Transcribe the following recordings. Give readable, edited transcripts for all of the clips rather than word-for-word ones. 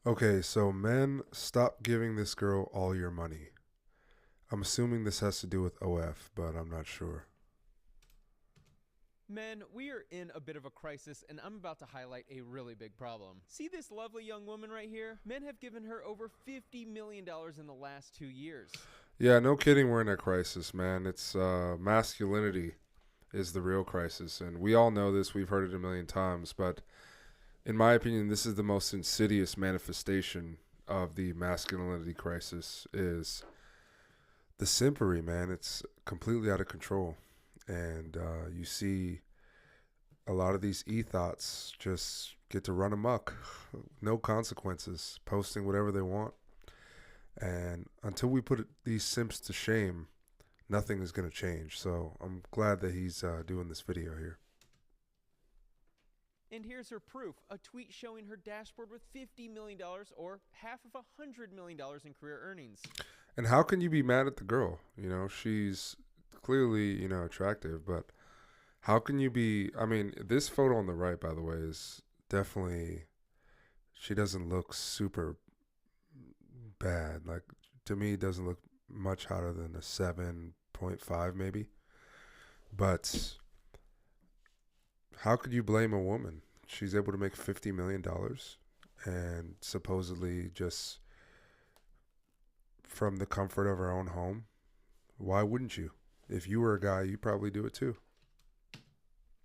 Okay, so men, stop giving this girl all your money. I'm assuming this has to do with OF, but I'm not sure. Men, we are in a bit of a crisis, and I'm about to highlight a really big problem. See this lovely young woman right here? Men have given her over $50 million in the last 2 years. Yeah, no kidding, we're in a crisis, man. It's masculinity is the real crisis, and we all know this. We've heard it a million times, but in my opinion, this is the most insidious manifestation of the masculinity crisis. Is the simpery, man? It's completely out of control, and you see a lot of these ethos just get to run amok, no consequences, posting whatever they want. And until we put these simps to shame, nothing is going to change. So I'm glad that he's doing this video here. And here's her proof, a tweet showing her dashboard with $50 million or half of $100 million in career earnings. And how can you be mad at the girl? You know, she's clearly, attractive, but how can you be? I mean, this photo on the right, by the way, is definitely, she doesn't look super bad. Like, to me, it doesn't look much hotter than a 7.5, maybe. But how could you blame a woman? She's able to make $50 million and supposedly just from the comfort of her own home. Why wouldn't you? If you were a guy, you'd probably do it too.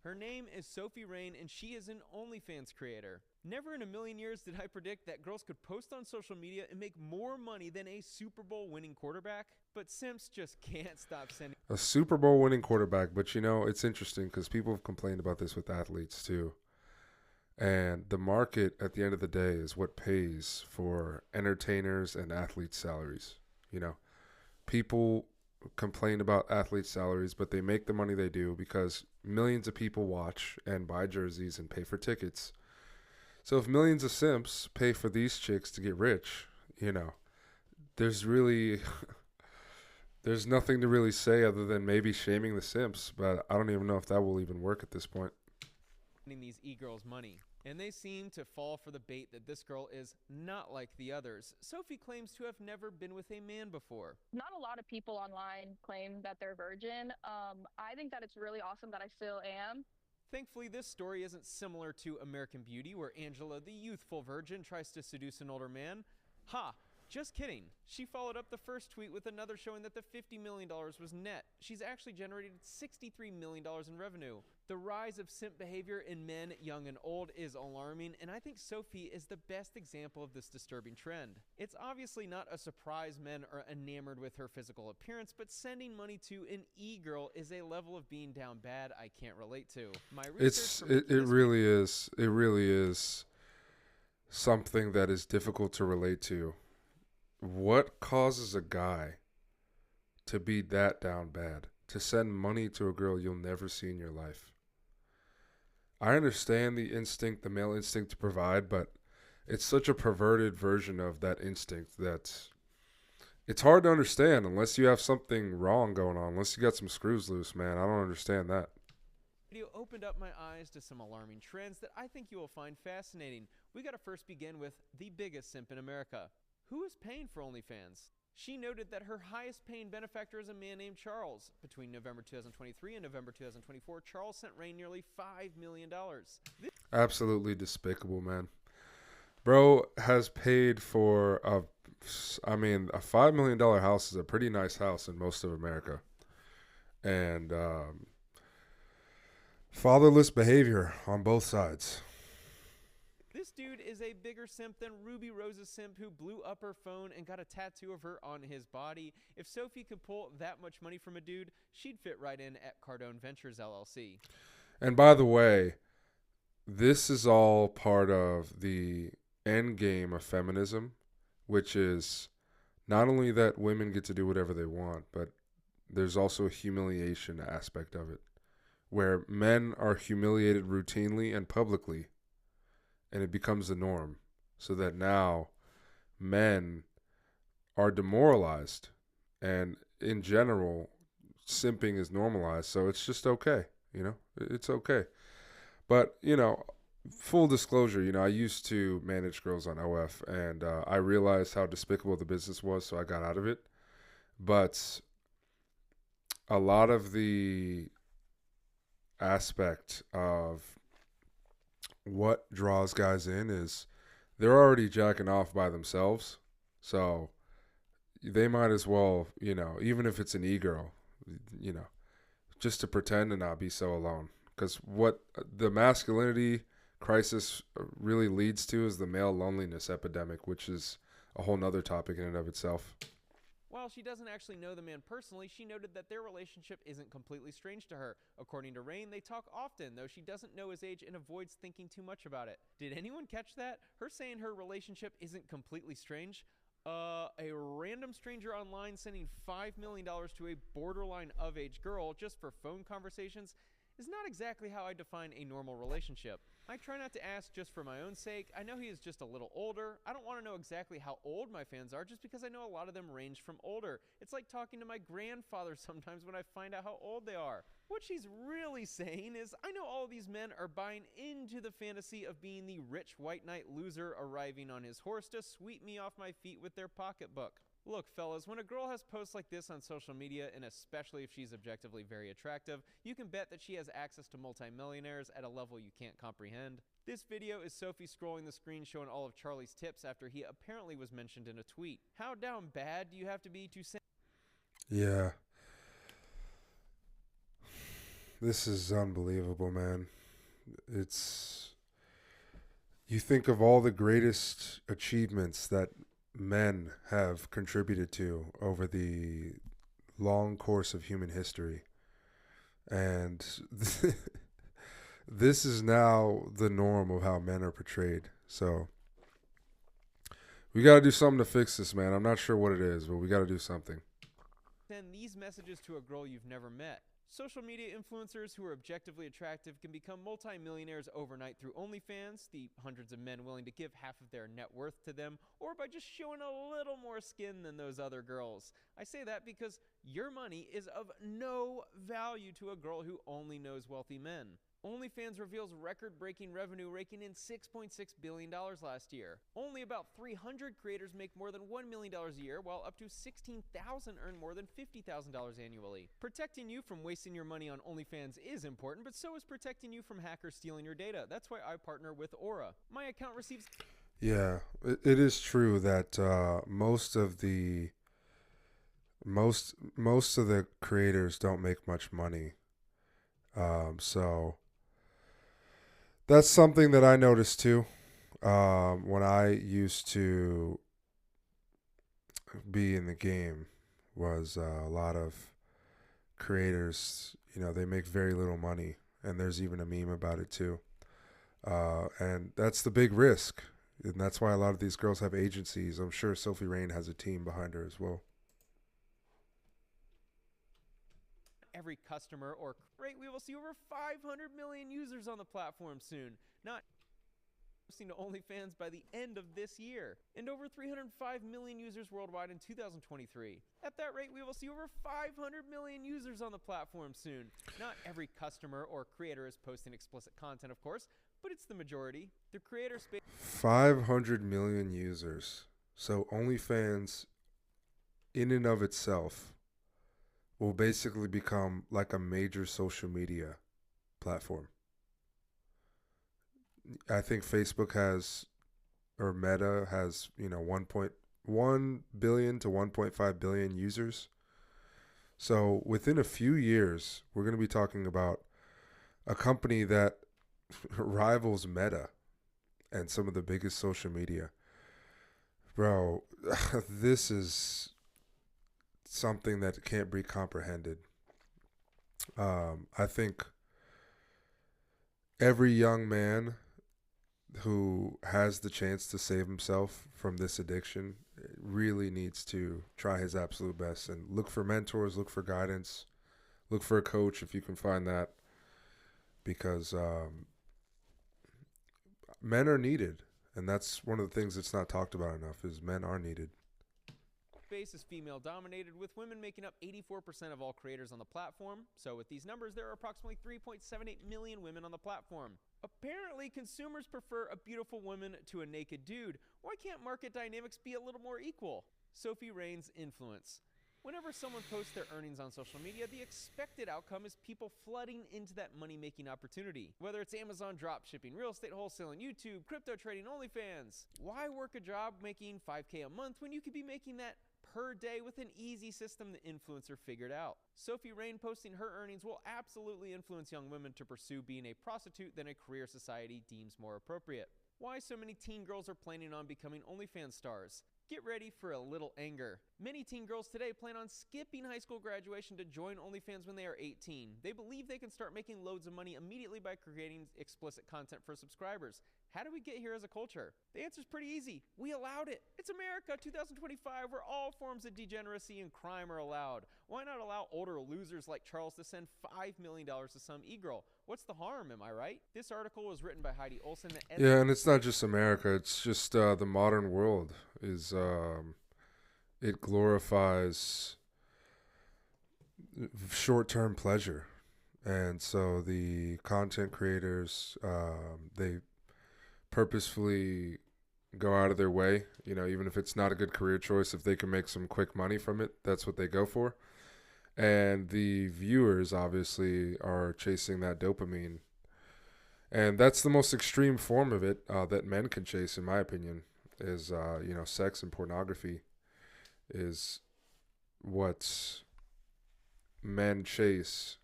Her name is Sophie Rain, and she is an OnlyFans creator. Never in a million years did I predict that girls could post on social media and make more money than a Super Bowl winning quarterback. But simps just can't stop sending. A Super Bowl winning quarterback, but it's interesting because people have complained about this with athletes too. And the market at the end of the day is what pays for entertainers and athletes' salaries. You know, people complain about athletes' salaries, but they make the money they do because millions of people watch and buy jerseys and pay for tickets. So if millions of simps pay for these chicks to get rich, there's really there's nothing to really say other than maybe shaming the simps, but I don't even know if that will even work at this point. These e-girls money. And they seem to fall for the bait that this girl is not like the others. Sophie claims to have never been with a man before. Not a lot of people online claim that they're virgin. I think that it's really awesome that I still am. Thankfully, this story isn't similar to American Beauty, where Angela, the youthful virgin, tries to seduce an older man. Ha! Just kidding. She followed up the first tweet with another showing that the $50 million was net. She's actually generated $63 million in revenue. The rise of simp behavior in men, young and old, is alarming, and I think Sophie is the best example of this disturbing trend. It's obviously not a surprise men are enamored with her physical appearance, but sending money to an e-girl is a level of being down bad I can't relate to. My It's research it, it really is. It really is something that is difficult to relate to. What causes a guy to be that down bad? To send money to a girl you'll never see in your life? I understand the instinct, the male instinct to provide, but it's such a perverted version of that instinct that it's hard to understand unless you have something wrong going on, unless you got some screws loose, man. I don't understand that. video opened up my eyes to some alarming trends that I think you will find fascinating. We gotta first begin with the biggest simp in America. Who is paying for OnlyFans? She noted that her highest paying benefactor is a man named Charles. Between November 2023 and November 2024, Charles sent Rain nearly $5 million. Absolutely despicable, man. Bro has paid for a $5 million house is a pretty nice house in most of America. And fatherless behavior on both sides. This dude is a bigger simp than Ruby Rose's simp who blew up her phone and got a tattoo of her on his body. If Sophie could pull that much money from a dude, she'd fit right in at Cardone Ventures LLC. And by the way, this is all part of the end game of feminism, which is not only that women get to do whatever they want, but there's also a humiliation aspect of it, where men are humiliated routinely and publicly, and it becomes the norm, so that now men are demoralized, and in general, simping is normalized, so it's just okay, it's okay. But, full disclosure, I used to manage girls on OF, and I realized how despicable the business was, so I got out of it. But a lot of the aspect of what draws guys in is they're already jacking off by themselves. So they might as well, even if it's an e-girl, you know, just to pretend to not be so alone. Because what the masculinity crisis really leads to is the male loneliness epidemic, which is a whole nother topic in and of itself. While she doesn't actually know the man personally, she noted that their relationship isn't completely strange to her. According to Rain, they talk often, though she doesn't know his age and avoids thinking too much about it. Did anyone catch that? Her saying her relationship isn't completely strange? A random stranger online sending $5 million to a borderline of age girl just for phone conversations is not exactly how I define a normal relationship. I try not to ask just for my own sake. I know he is just a little older. I don't want to know exactly how old my fans are just because I know a lot of them range from older. It's like talking to my grandfather sometimes when I find out how old they are. What she's really saying is, I know all of these men are buying into the fantasy of being the rich white knight loser arriving on his horse to sweep me off my feet with their pocketbook. Look, fellas, when a girl has posts like this on social media, and especially if she's objectively very attractive, you can bet that she has access to multimillionaires at a level you can't comprehend. This video is Sophie scrolling the screen showing all of Charlie's tips after he apparently was mentioned in a tweet. How down bad do you have to be to send? Yeah. This is unbelievable, man. You think of all the greatest achievements that men have contributed to over the long course of human history. And this is now the norm of how men are portrayed. So we got to do something to fix this, man. I'm not sure what it is, but we got to do something. Send these messages to a girl you've never met. Social media influencers who are objectively attractive can become multimillionaires overnight through OnlyFans, the hundreds of men willing to give half of their net worth to them, or by just showing a little more skin than those other girls. I say that because your money is of no value to a girl who only knows wealthy men. OnlyFans reveals record-breaking revenue, raking in $6.6 billion last year. Only about 300 creators make more than $1 million a year, while up to 16,000 earn more than $50,000 annually. Protecting you from wasting your money on OnlyFans is important, but so is protecting you from hackers stealing your data. That's why I partner with Aura. My account receives... Yeah, it is true that most of the creators don't make much money. So that's something that I noticed too. When I used to be in the game, was a lot of creators, they make very little money, and there's even a meme about it too. And that's the big risk, and that's why a lot of these girls have agencies. I'm sure Sophie Rain has a team behind her as well. Every customer or rate, we will see over 500 million users on the platform soon. Not posting to OnlyFans by the end of this year, and over 305 million users worldwide in 2023. At that rate, we will see over 500 million users on the platform soon. Not every customer or creator is posting explicit content, of course, but it's the majority. The creator space 500 million users. So OnlyFans, in and of itself, will basically become like a major social media platform. I think Facebook has, or Meta has, 1.1 billion to 1.5 billion users. So within a few years, we're going to be talking about a company that rivals Meta and some of the biggest social media. Bro, this is something that can't be comprehended. I think every young man who has the chance to save himself from this addiction really needs to try his absolute best and look for mentors, look for guidance, look for a coach if you can find that, because men are needed, and that's one of the things that's not talked about enough is men are needed. base is female dominated, with women making up 84% of all creators on the platform. So with these numbers, there are approximately 3.78 million women on the platform. Apparently, consumers prefer a beautiful woman to a naked dude. Why can't market dynamics be a little more equal? Sophie Rain's influence. Whenever someone posts their earnings on social media, the expected outcome is people flooding into that money-making opportunity. Whether it's Amazon dropshipping, real estate wholesaling, YouTube, crypto trading, OnlyFans. Why work a job making $5K a month when you could be making that per day with an easy system the influencer figured out? Sophie Rain posting her earnings will absolutely influence young women to pursue being a prostitute than a career society deems more appropriate. Why so many teen girls are planning on becoming OnlyFans stars? Get ready for a little anger. Many teen girls today plan on skipping high school graduation to join OnlyFans when they are 18. They believe they can start making loads of money immediately by creating explicit content for subscribers. How did we get here as a culture? The answer is pretty easy. We allowed it. It's America 2025, where all forms of degeneracy and crime are allowed. Why not allow older losers like Charles to send $5 million to some e-girl? What's the harm, am I right? This article was written by Heidi Olson. Yeah, and it's not just America. It's just the modern world is it glorifies short-term pleasure. And so the content creators, they purposefully go out of their way, even if it's not a good career choice, if they can make some quick money from it, that's what they go for. And the viewers obviously are chasing that dopamine. And that's the most extreme form of it that men can chase, in my opinion, is, sex and pornography is what men chase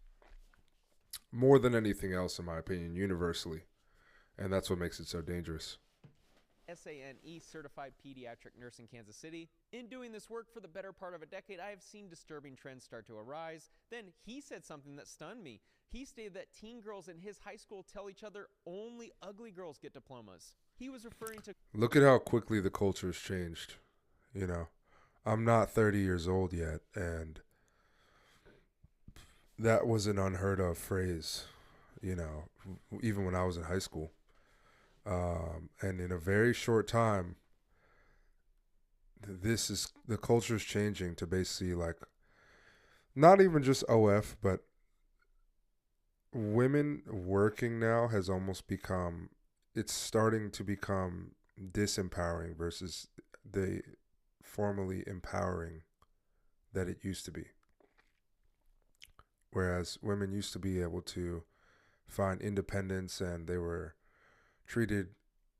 more than anything else, in my opinion, universally. And that's what makes it so dangerous. SANE certified pediatric nurse in Kansas City. In doing this work for the better part of a decade, I have seen disturbing trends start to arise. Then he said something that stunned me. He stated that teen girls in his high school tell each other only ugly girls get diplomas. He was referring to... Look at how quickly the culture has changed. I'm not 30 years old yet, and that was an unheard of phrase, even when I was in high school. And in a very short time, the culture is changing to basically not even just OF, but women working now has almost become, it's starting to become disempowering versus the formerly empowering that it used to be. Whereas women used to be able to find independence, and they were treated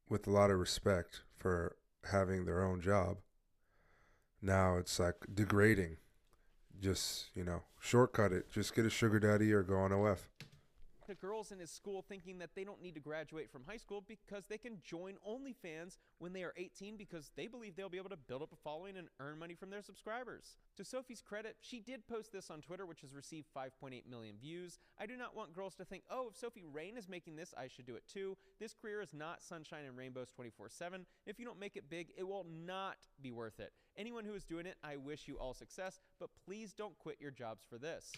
with a lot of respect for having their own job. Now it's degrading. Just, shortcut it. Just get a sugar daddy or go on OF. To girls in his school thinking that they don't need to graduate from high school because they can join OnlyFans when they are 18 because they believe they'll be able to build up a following and earn money from their subscribers. To Sophie's credit, she did post this on Twitter, which has received 5.8 million views. I do not want girls to think, oh, if Sophie Rain is making this, I should do it too. This career is not sunshine and rainbows 24/7. If you don't make it big, it will not be worth it. Anyone who is doing it, I wish you all success, but please don't quit your jobs for this.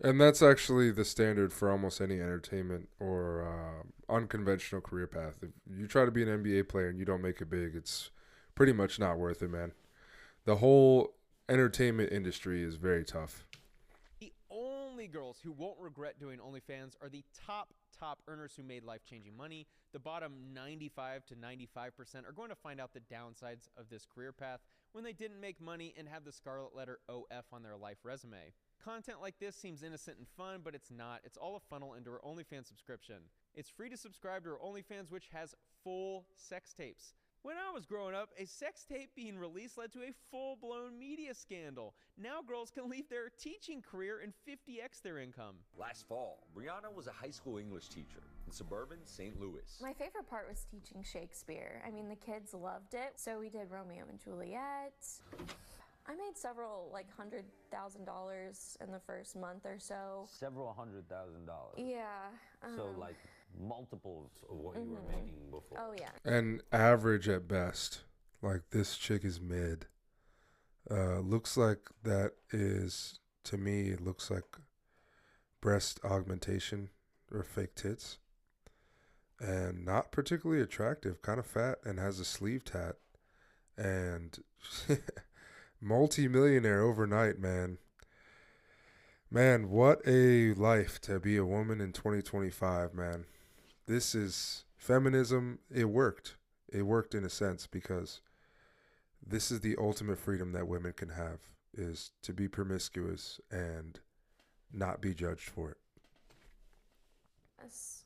And that's actually the standard for almost any entertainment or unconventional career path. If you try to be an NBA player and you don't make it big, it's pretty much not worth it, man. The whole entertainment industry is very tough. The only girls who won't regret doing OnlyFans are the top earners who made life-changing money. The bottom 95 to 95% are going to find out the downsides of this career path when they didn't make money and have the scarlet letter OF on their life resume. Content like this seems innocent and fun, but it's not. It's all a funnel into her OnlyFans subscription. It's free to subscribe to her OnlyFans, which has full sex tapes. When I was growing up, a sex tape being released led to a full-blown media scandal. Now girls can leave their teaching career and 50x their income. Last fall, Brianna was a high school English teacher in suburban St. Louis. My favorite part was teaching Shakespeare. I mean, the kids loved it. So we did Romeo and Juliet. I made several, $100,000 in the first month or so. Several $100,000. Yeah. So multiples of what you were making before. Oh, yeah. And average at best. This chick is mid. Looks like that is, to me, it looks like breast augmentation or fake tits. And not particularly attractive, kind of fat, and has a sleeve tat. And Multi-millionaire overnight, man. Man, what a life to be a woman in 2025, man. This is feminism. It worked. It worked in a sense because this is the ultimate freedom that women can have is to be promiscuous and not be judged for it.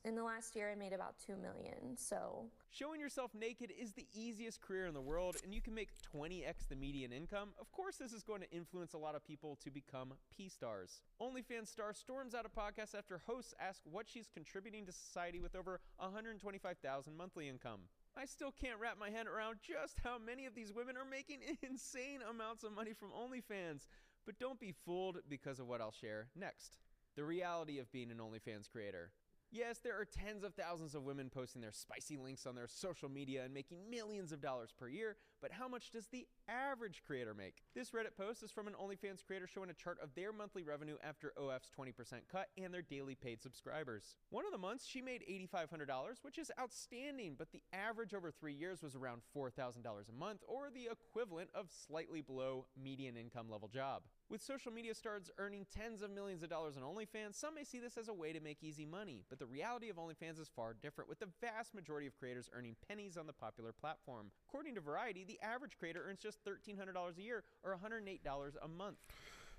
In the last year, I made about $2 million. So Showing yourself naked is the easiest career in the world, and you can make 20x the median income. Of course, this is going to influence a lot of people to become P-stars. OnlyFans star storms out of podcast after hosts ask what she's contributing to society with over $125,000 monthly income. I still can't wrap my head around just how many of these women are making insane amounts of money from OnlyFans. But don't be fooled because of what I'll share next. The reality of being an OnlyFans creator. Yes, there are tens of thousands of women posting their spicy links on their social media and making millions of dollars per year, but how much does the average creator make? This Reddit post is from an OnlyFans creator showing a chart of their monthly revenue after OF's 20% cut and their daily paid subscribers. One of the months, she made $8,500, which is outstanding, but the average over 3 years was around $4,000 a month, or the equivalent of slightly below median income level job. With social media stars earning tens of millions of dollars on OnlyFans, some may see this as a way to make easy money, but the reality of OnlyFans is far different, with the vast majority of creators earning pennies on the popular platform. According to Variety, the average creator earns just $1,300 a year, or $108 a month.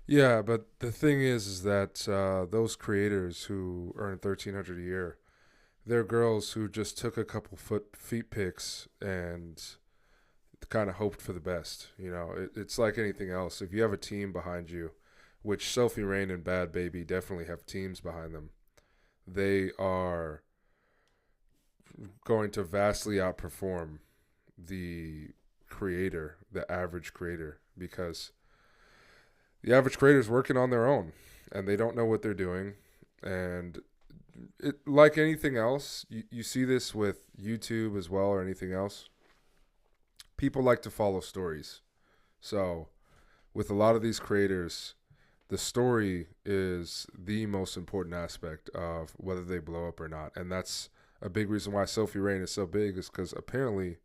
Yeah, but the thing is that those creators who earn $1,300 a year, they're girls who just took a couple feet pics and kind of hoped for the best. You know, it's like anything else. If you have a team behind you, which Sophie Rain and Bad Baby definitely have teams behind them, they are going to vastly outperform the creator, the average creator, because the average creator is working on their own and they don't know what they're doing. And it, like anything else, you see this with YouTube as well or anything else. People like to follow stories. So with a lot of these creators, the story is the most important aspect of whether they blow up or not. And that's a big reason why Sophie Rain is so big, is because apparently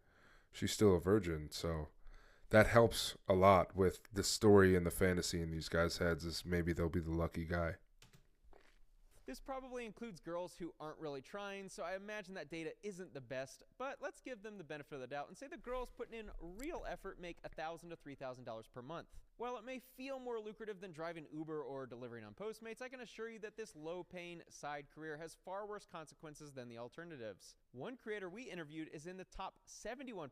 she's still a virgin. So that helps a lot with the story and the fantasy in these guys' heads, is maybe they'll be the lucky guy. This probably includes girls who aren't really trying, so I imagine that data isn't the best, but let's give them the benefit of the doubt and say the girls putting in real effort make $1,000 to $3,000 per month. While it may feel more lucrative than driving Uber or delivering on Postmates, I can assure you that this low-paying side career has far worse consequences than the alternatives. One creator we interviewed is in the top 71%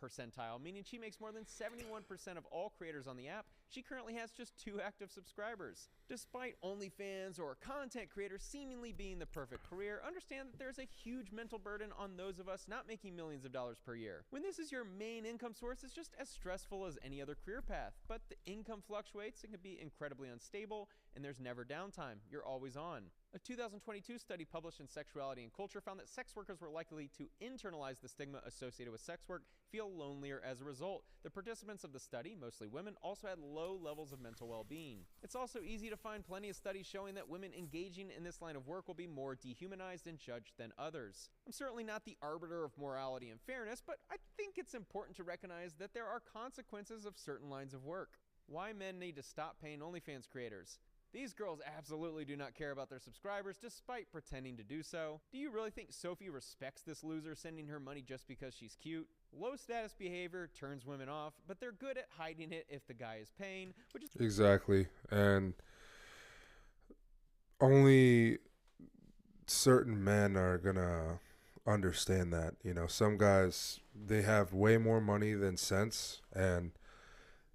percentile, meaning she makes more than 71% of all creators on the app. She currently has just 2 active subscribers. Despite OnlyFans or content creators seemingly being the perfect career, understand that there's a huge mental burden on those of us not making millions of dollars per year. When this is your main income source, it's just as stressful as any other career path, but the income fluctuates and can be incredibly unstable, and there's never downtime. You're always on. A 2022 study published in Sexuality and Culture found that sex workers were likely to internalize the stigma associated with sex work, feel lonelier as a result. The participants of the study, mostly women, also had low levels of mental well-being. It's also easy to find plenty of studies showing that women engaging in this line of work will be more dehumanized and judged than others. I'm certainly not the arbiter of morality and fairness, but I think it's important to recognize that there are consequences of certain lines of work. Why men need to stop paying OnlyFans creators. These girls absolutely do not care about their subscribers despite pretending to do so. Do you really think Sophie respects this loser sending her money just because she's cute? Low status behavior turns women off, but they're good at hiding it if the guy is paying, which is Exactly. And only certain men are going to understand that. You know, some guys, they have way more money than sense. And,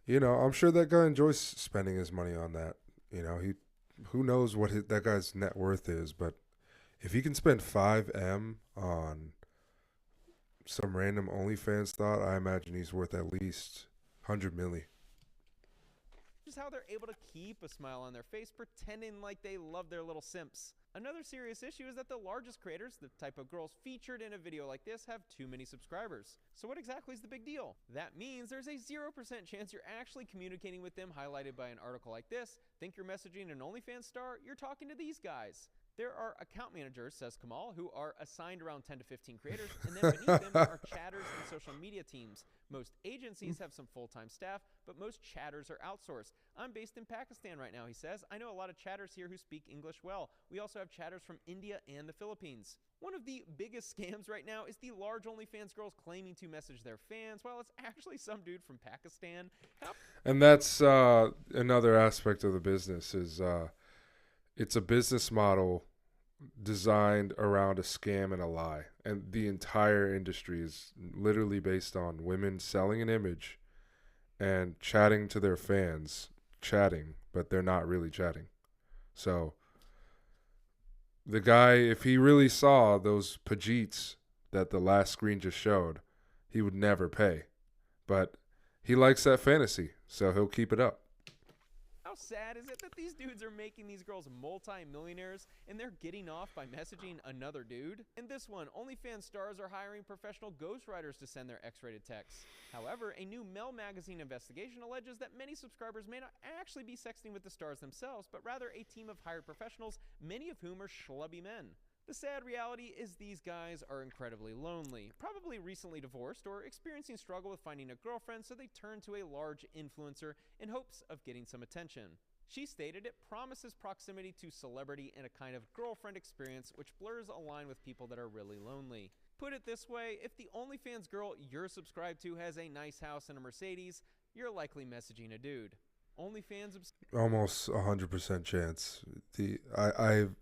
you know, I'm sure that guy enjoys spending his money on that. You know, who knows what that guy's net worth is, but if he can spend $5M on some random OnlyFans thought, I imagine he's worth at least $100 million. just how they're able to keep a smile on their face, pretending like they love their little simps. Another serious issue is that the largest creators, the type of girls featured in a video like this, have too many subscribers. So what exactly is the big deal? That means there's a 0% chance you're actually communicating with them, highlighted by an article like this. Think you're messaging an OnlyFans star? You're talking to these guys. There are account managers, says Kamal, who are assigned around 10 to 15 creators, and then beneath them are chatters and social media teams. Most agencies have some full-time staff, but most chatters are outsourced. I'm based in Pakistan right now, he says. I know a lot of chatters here who speak English well. We also have chatters from India and the Philippines. One of the biggest scams right now is the large OnlyFans girls claiming to message their fans, while it's actually some dude from Pakistan. And that's another aspect of the business is it's a business model designed around a scam and a lie. And the entire industry is literally based on women selling an image and chatting to their fans, chatting, but they're not really chatting. So the guy, if he really saw those Pajeets that the last screen just showed, he would never pay. But he likes that fantasy, so he'll keep it up. How sad is it that these dudes are making these girls multi-millionaires and they're getting off by messaging another dude? In this one, OnlyFans stars are hiring professional ghostwriters to send their X-rated texts. However, a new Mel magazine investigation alleges that many subscribers may not actually be sexting with the stars themselves, but rather a team of hired professionals, many of whom are schlubby men. The sad reality is these guys are incredibly lonely, probably recently divorced or experiencing struggle with finding a girlfriend, so they turn to a large influencer in hopes of getting some attention. She stated it promises proximity to celebrity and a kind of girlfriend experience which blurs a line with people that are really lonely. Put it this way, if the OnlyFans girl you're subscribed to has a nice house and a Mercedes, you're likely messaging a dude. OnlyFans Almost 100% chance. I've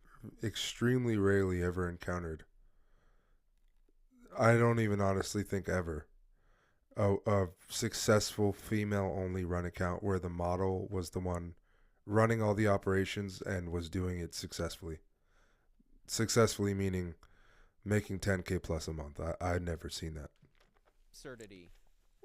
extremely rarely ever encountered, I don't even honestly think ever, a successful female only run account where the model was the one running all the operations and was doing it successfully. Successfully meaning making 10K plus a month. I've never seen that. absurdity.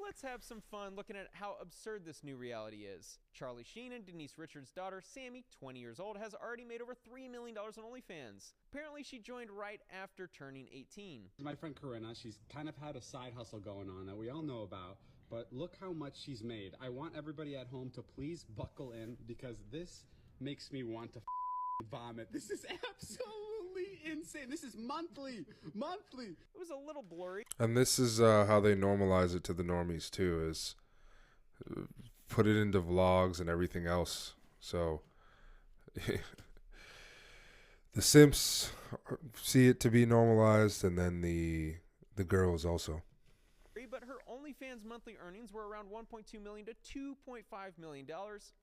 Let's have some fun looking at how absurd this new reality is. Charlie Sheen and Denise Richards' daughter, Sammy, 20 years old, has already made over $3 million on OnlyFans. Apparently, she joined right after turning 18. My friend Corinna, she's kind of had a side hustle going on that we all know about, but look how much she's made. I want everybody at home to please buckle in because this makes me want to vomit. This is absolutely insane. This is monthly. It was a little blurry. And this is how they normalize it to the normies too, is put it into vlogs and everything else. So the simps see it to be normalized, and then the girls also. But her OnlyFans monthly earnings were around $1.2 million to $2.5 million.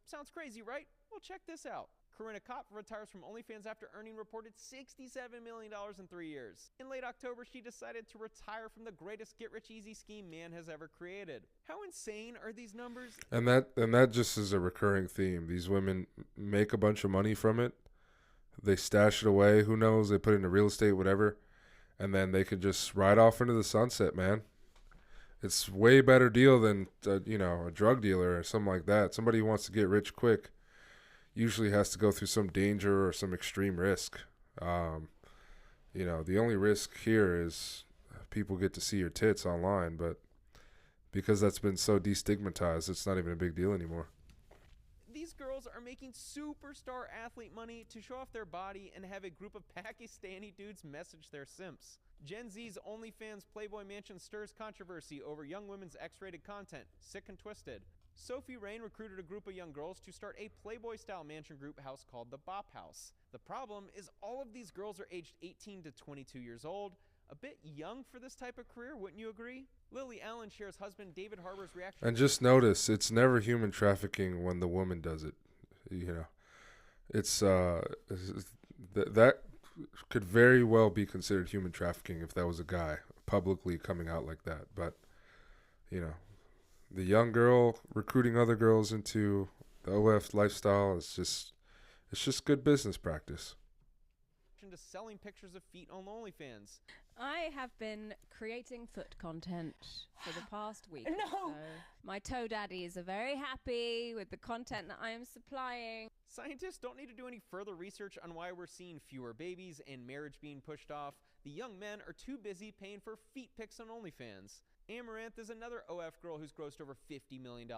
Sounds crazy, right? Well, check this out. Corinna Kopp retires from OnlyFans after earning reported $67 million in 3 years. In late October, she decided to retire from the greatest get-rich-easy scheme man has ever created. How insane are these numbers? And that just is a recurring theme. These women make a bunch of money from it. They stash it away. Who knows? They put it into real estate, whatever. And then they could just ride off into the sunset, man. It's way better deal than, a drug dealer or something like that. Somebody who wants to get rich quick usually has to go through some danger or some extreme risk. The only risk here is people get to see your tits online, but because that's been so destigmatized, it's not even a big deal anymore. These girls are making superstar athlete money to show off their body and have a group of Pakistani dudes message their simps. Gen Z's OnlyFans Playboy Mansion stirs controversy over young women's X-rated content. Sick and Twisted. Sophie Rain recruited a group of young girls to start a Playboy-style mansion group house called the Bop House. The problem is all of these girls are aged 18 to 22 years old. A bit young for this type of career, wouldn't you agree? Lily Allen shares husband David Harbour's reaction. And just notice, it's never human trafficking when the woman does it. It's that could very well be considered human trafficking if that was a guy publicly coming out like that. But, the young girl recruiting other girls into the OF lifestyle is just good business practice. To selling pictures of feet on OnlyFans. I have been creating foot content for the past week. No. So my toe daddies are very happy with the content that I am supplying. Scientists don't need to do any further research on why we're seeing fewer babies and marriage being pushed off. The young men are too busy paying for feet pics on OnlyFans. Amaranth is another OF girl who's grossed over $50 million.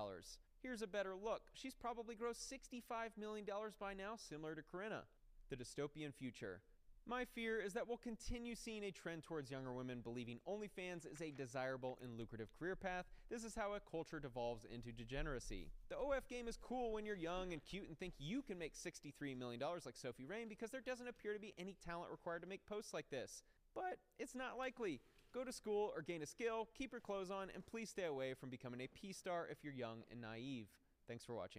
Here's a better look. She's probably grossed $65 million by now, similar to Corinna. The dystopian future. My fear is that we'll continue seeing a trend towards younger women believing OnlyFans is a desirable and lucrative career path. This is how a culture devolves into degeneracy. The OF game is cool when you're young and cute and think you can make $63 million like Sophie Rain because there doesn't appear to be any talent required to make posts like this. But it's not likely. Go to school or gain a skill, keep your clothes on, and please stay away from becoming a P-star if you're young and naive. Thanks for watching.